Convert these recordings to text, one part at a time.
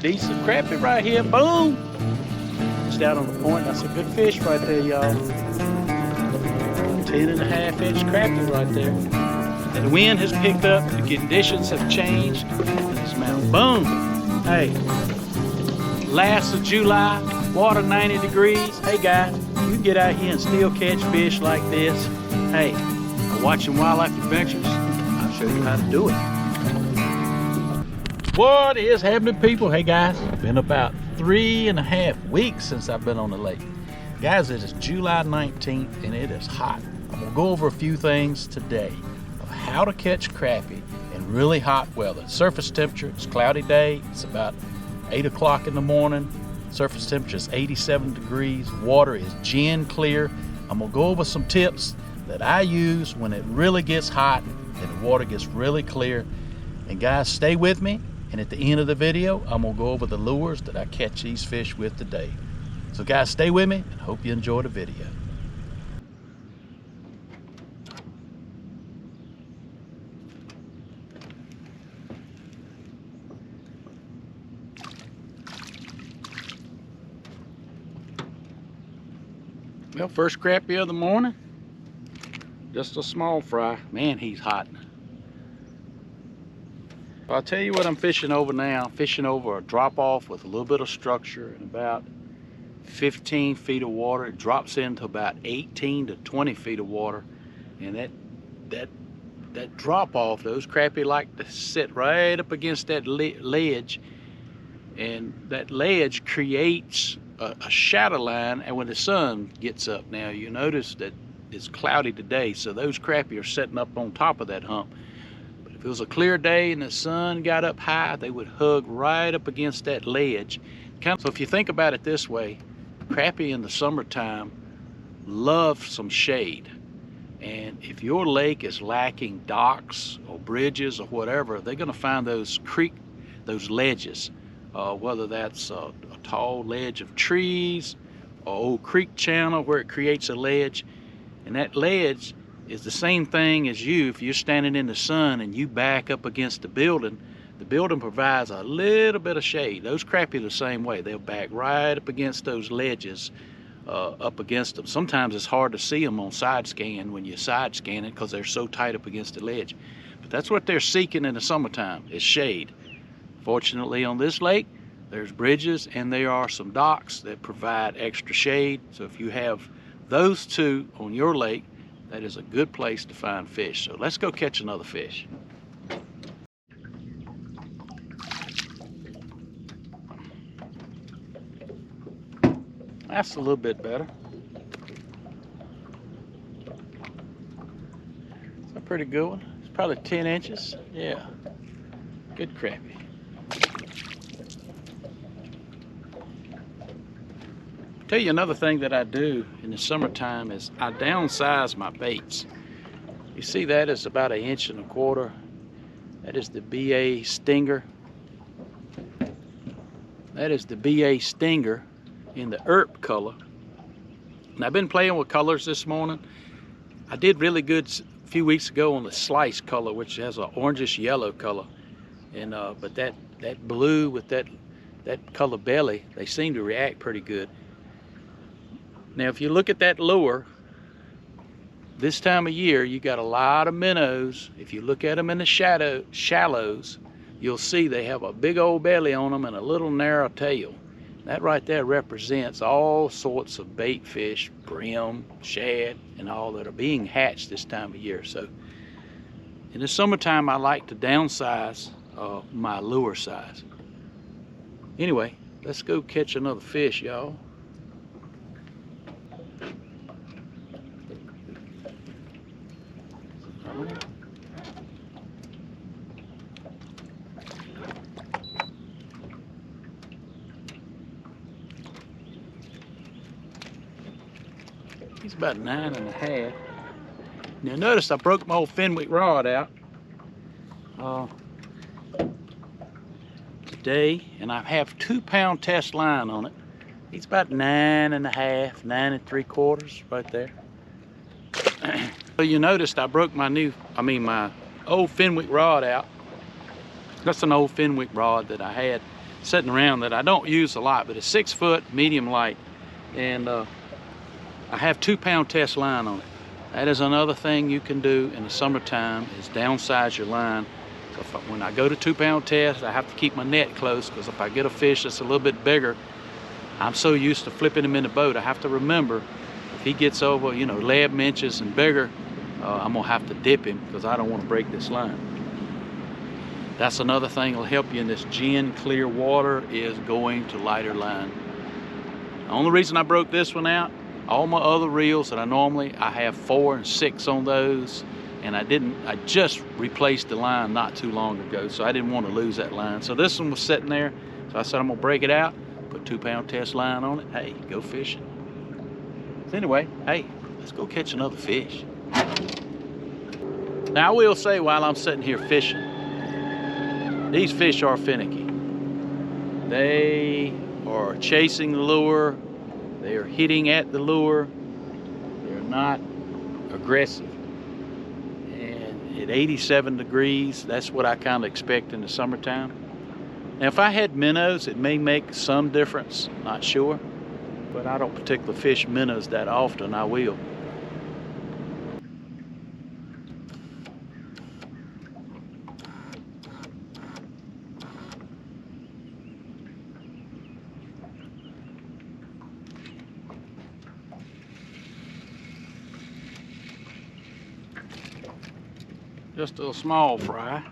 Decent crappie right here, boom! Just out on the point, that's a good fish right there, y'all. 10.5-inch crappie right there. And the wind has picked up, the conditions have changed. This mouth, boom! Hey, last of July, water 90 degrees. Hey guys, you can get out here and still catch fish like this. Hey, watching Wildlife Adventures, I'll show you how to do it. What is happening, people? Hey guys, it's been about 3.5 weeks since I've been on the lake. Guys, it is July 19th and it is hot. I'm gonna go over a few things today of how to catch crappie in really hot weather. Surface temperature, it's a cloudy day, it's about 8 o'clock in the morning. Surface temperature is 87 degrees, water is gin clear. I'm gonna go over some tips that I use when it really gets hot and the water gets really clear. And guys, stay with me. And at the end of the video, I'm gonna go over the lures that I catch these fish with today. So guys, stay with me and hope you enjoy the video. Well, first crappie of the morning, just a small fry. Man, he's hot. I'll tell you what I'm fishing over now. I'm fishing over a drop off with a little bit of structure and about 15 feet of water. It drops into about 18 to 20 feet of water. And that drop off, those crappie like to sit right up against that ledge. And that ledge creates a shadow line. And when the sun gets up, now you notice that it's cloudy today, so those crappie are sitting up on top of that hump. If it was a clear day and the sun got up high, they would hug right up against that ledge. So if you think about it this way, crappie in the summertime love some shade. And if your lake is lacking docks or bridges or whatever, they're gonna find those ledges, whether that's a tall ledge of trees or old creek channel where it creates a ledge. And that ledge is the same thing as you. If you're standing in the sun and you back up against the building provides a little bit of shade. Those crappie are the same way. They'll back right up against those ledges, up against them. Sometimes it's hard to see them on side scan when you side scan it because they're so tight up against the ledge. But that's what they're seeking in the summertime, is shade. Fortunately on this lake, there's bridges and there are some docks that provide extra shade. So if you have those two on your lake, that is a good place to find fish. So let's go catch another fish. That's a little bit better. It's a pretty good one. It's probably 10 inches. Yeah, good crappie. Tell you another thing that I do in the summertime is I downsize my baits. You see that is about 1.25 inches. That is the BA Stinger. That is the BA Stinger in the ERP color. And I've been playing with colors this morning. I did really good a few weeks ago on the Slice color, which has an orangish yellow color. And but that blue with that color belly, they seem to react pretty good. Now, if you look at that lure, this time of year, you got a lot of minnows. If you look at them in the shallows, you'll see they have a big old belly on them and a little narrow tail. That right there represents all sorts of bait fish, brim, shad, and all that are being hatched this time of year. So in the summertime, I like to downsize my lure size. Anyway, let's go catch another fish, y'all. He's about 9.5. Now notice I broke my old Fenwick rod out today, and I have 2-pound test line on it. He's about 9.5, 9.75 right there. So you noticed I broke my old Fenwick rod out. That's an old Fenwick rod that I had sitting around that I don't use a lot, but it's 6 foot, medium light, and I have 2-pound test line on it. That is another thing you can do in the summertime, is downsize your line. So when I go to 2-pound test, I have to keep my net close, because if I get a fish that's a little bit bigger, I'm so used to flipping him in the boat, I have to remember, if he gets over, 11 inches and bigger, I'm gonna have to dip him, because I don't want to break this line. That's another thing that'll help you in this gin clear water, is going to lighter line. The only reason I broke this one out, all my other reels that I have 4 and 6 on those, and I just replaced the line not too long ago, so I didn't want to lose that line. So this one was sitting there, so I said I'm gonna break it out, put 2-pound test line on it. Hey, go fishing. So anyway, hey, let's go catch another fish. Now I will say, while I'm sitting here fishing, these fish are finicky. They are chasing the lure. They are hitting at the lure. They're not aggressive. And at 87 degrees, that's what I kind of expect in the summertime. Now, if I had minnows, it may make some difference, not sure. But I don't particularly fish minnows that often. I will. Just a small fry.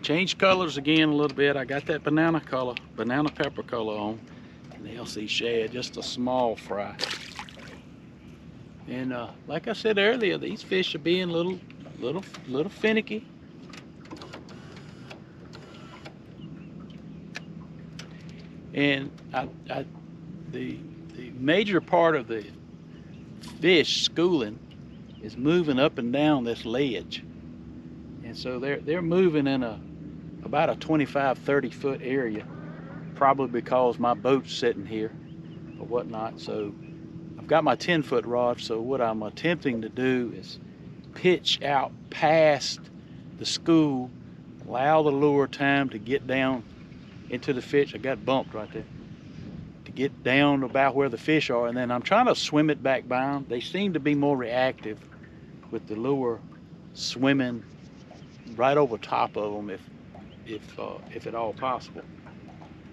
Changed colors again a little bit. I got that banana pepper color on. And the LC shad, just a small fry. And like I said earlier, these fish are being little finicky. And the major part of the fish schooling is moving up and down this ledge, and so they're moving in about a 25-30 foot area, probably because my boat's sitting here or whatnot. So I've got my 10-foot rod, so what I'm attempting to do is pitch out past the school, allow the lure time to get down into the fish. I got bumped right there, to get down about where the fish are, and then I'm trying to swim it back by them. They seem to be more reactive with the lure swimming right over top of them, if at all possible.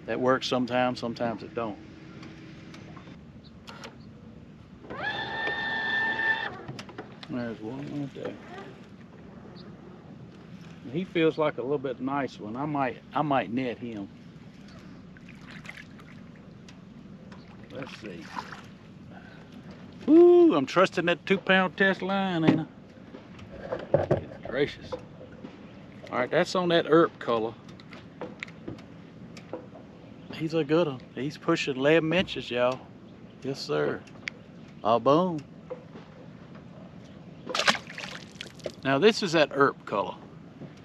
That works sometimes it don't. There's one right there. He feels like a little bit nice one. I might net him. Let's see. Ooh, I'm trusting that 2-pound test line, ain't I? Goodness gracious. All right, that's on that herb color. He's a good one. He's pushing 11 inches, y'all. Yes, sir. Oh, boom. Now, this is that herb color.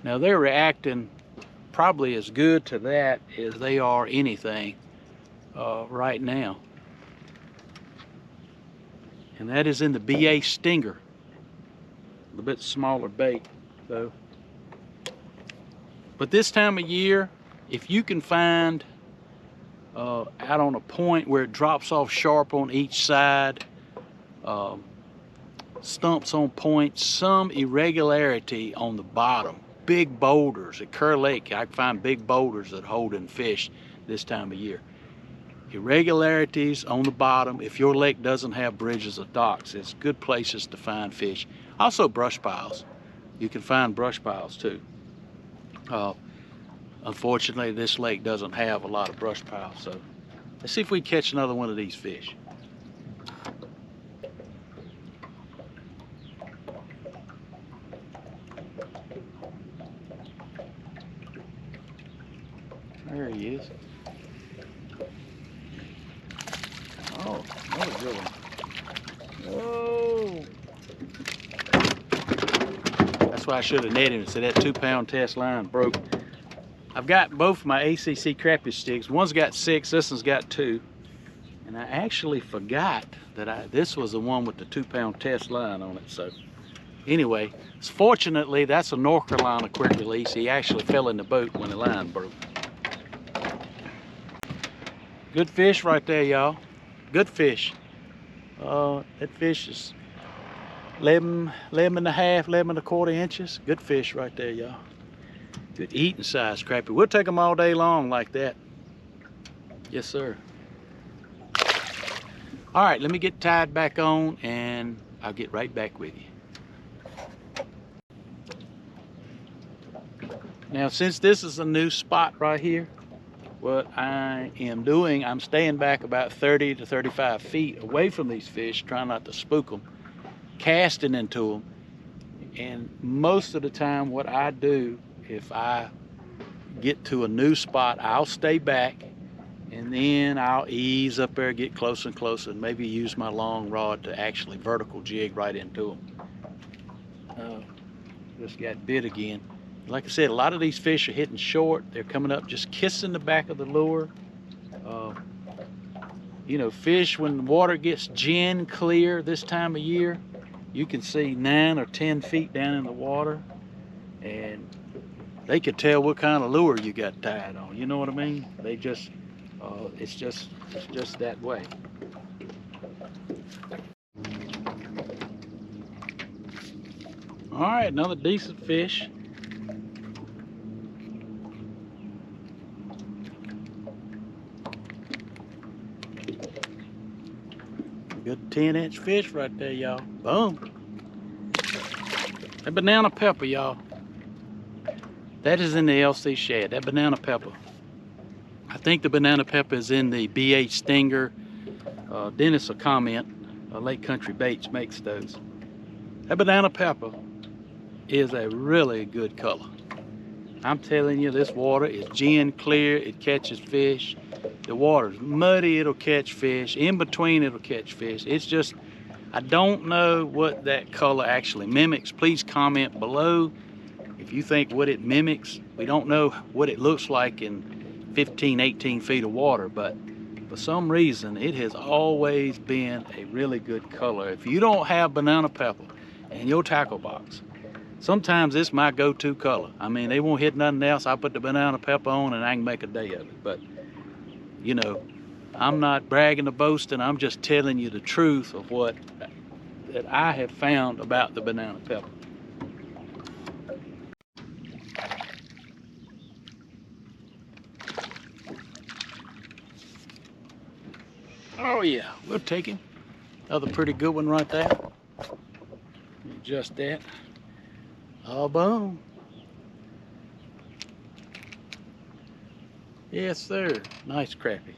Now, they're reacting probably as good to that as they are anything right now. And that is in the BA Stinger. A little bit smaller bait, though. But this time of year, if you can find out on a point where it drops off sharp on each side, stumps on points, some irregularity on the bottom, big boulders. At Kerr Lake, I can find big boulders that hold in fish this time of year. Irregularities on the bottom. If your lake doesn't have bridges or docks, it's good places to find fish. Also brush piles. You can find brush piles too. Unfortunately, this lake doesn't have a lot of brush piles, so let's see if we can catch another one of these fish. There he is. Oh, another good one. Whoa! That's why I should have netted him. So that 2-pound test line broke. I've got both my ACC crappie sticks. One's got 6, this one's got 2. And I actually forgot that this was the one with the 2-pound test line on it. So anyway, fortunately, that's a North Carolina quick release. He actually fell in the boat when the line broke. Good fish right there, y'all. Good fish. That fish is 11 and a half, 11 and a quarter inches. Good fish right there, y'all. Good eating size crappie. We'll take them all day long like that. Yes, sir. All right, let me get tied back on and I'll get right back with you. Now, since this is a new spot right here, what I am doing, I'm staying back about 30 to 35 feet away from these fish, trying not to spook them, casting into them. And most of the time what I do, if I get to a new spot, I'll stay back and then I'll ease up there, get closer and closer, and maybe use my long rod to actually vertical jig right into them. Just got bit again. Like I said, a lot of these fish are hitting short. They're coming up just kissing the back of the lure. You know, fish, when the water gets gin clear this time of year, you can see 9 or 10 feet down in the water, and they can tell what kind of lure you got tied on. You know what I mean? They just, it's just that way. All right, another decent fish. Good 10-inch fish right there, y'all. Boom. That banana pepper, y'all. That is in the LC shad, that banana pepper. I think the banana pepper is in the BH Stinger. Dennis will comment. Lake Country Baits makes those. That banana pepper is a really good color. I'm telling you, this water is gin clear. It catches fish. The water's muddy, it'll catch fish. In between, it'll catch fish. It's just, I don't know what that color actually mimics. Please comment below if you think what it mimics. We don't know what it looks like in 15, 18 feet of water, but for some reason, it has always been a really good color. If you don't have banana pepper in your tackle box, sometimes it's my go-to color. I mean, they won't hit nothing else. I put the banana pepper on and I can make a day of it. But, you know, I'm not bragging or boasting. I'm just telling you the truth of what that I have found about the banana pepper. Oh yeah, we'll take him. Another pretty good one right there. Just that. Oh, boom. Yes, sir. Nice crappie.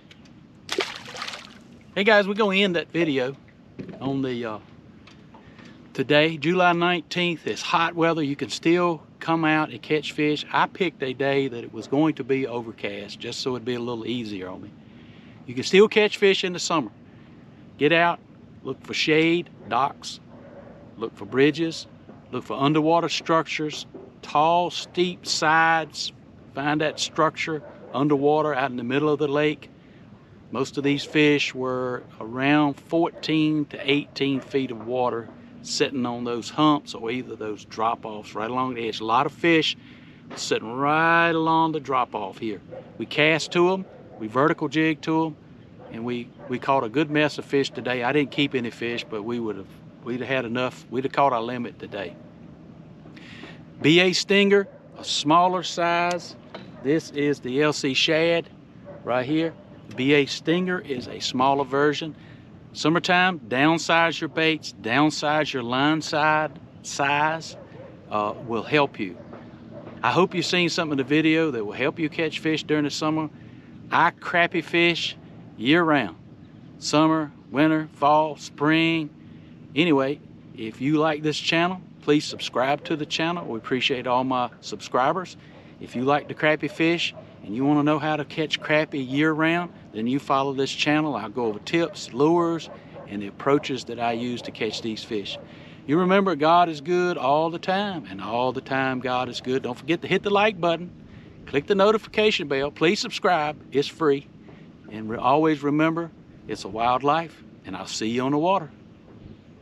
Hey guys, we're gonna end that video on the today, July 19th. It's hot weather. You can still come out and catch fish. I picked a day that it was going to be overcast, just so it'd be a little easier on me. You can still catch fish in the summer. Get out, look for shade, docks, look for bridges, look for underwater structures, tall, steep sides. Find that structure underwater out in the middle of the lake. Most of these fish were around 14 to 18 feet of water sitting on those humps or either those drop-offs right along the edge. A lot of fish sitting right along the drop-off here. We cast to them, we vertical jig to them, and we caught a good mess of fish today. I didn't keep any fish, but we'd have had enough. We'd have caught our limit today. BA Stinger, a smaller size. This is the LC Shad right here. BA Stinger is a smaller version. Summertime, downsize your baits, downsize your line size will help you. I hope you've seen something in the video that will help you catch fish during the summer. I crappie fish year round. Summer, winter, fall, spring. Anyway, if you like this channel, please subscribe to the channel. We appreciate all my subscribers. If you like the crappie fish and you want to know how to catch crappie year round, then you follow this channel. I'll go over tips, lures, and the approaches that I use to catch these fish. You remember, God is good all the time, and all the time God is good. Don't forget to hit the like button, click the notification bell, please subscribe, it's free. And always remember, it's a wild life, and I'll see you on the water.